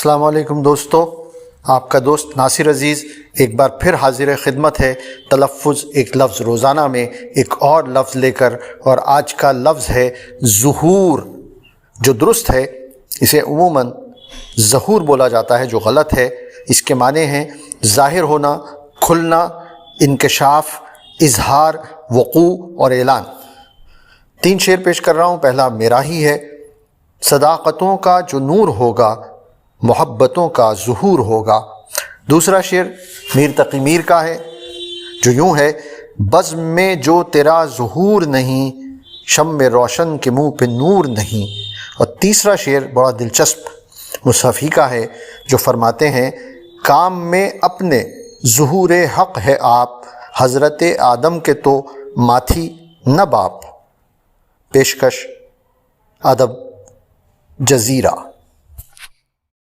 السلام علیکم دوستو، آپ کا دوست ناصر عزیز ایک بار پھر حاضر خدمت ہے تلفظ ایک لفظ روزانہ میں ایک اور لفظ لے کر، اور آج کا لفظ ہے ظہور، جو درست ہے اسے عموماً ظہور بولا جاتا ہے، جو غلط ہے۔ اس کے معنی ہیں ظاہر ہونا، کھلنا، انکشاف، اظہار، وقوع اور اعلان۔ 3 شعر پیش کر رہا ہوں، پہلا میرا ہی ہے۔ صداقتوں کا جو نور ہوگا، محبتوں کا ظہور ہوگا۔ دوسرا شعر میر تقی میر کا ہے، جو یوں ہے: بزم میں جو تیرا ظہور نہیں، شمع روشن کے منہ پہ نور نہیں۔ اور تیسرا شعر بڑا دلچسپ مصحفی کا ہے، جو فرماتے ہیں: کام میں اپنے ظہور حق ہے آپ، حضرت آدم کے تو ماتھی نہ باپ۔ پیشکش ادب جزیرہ۔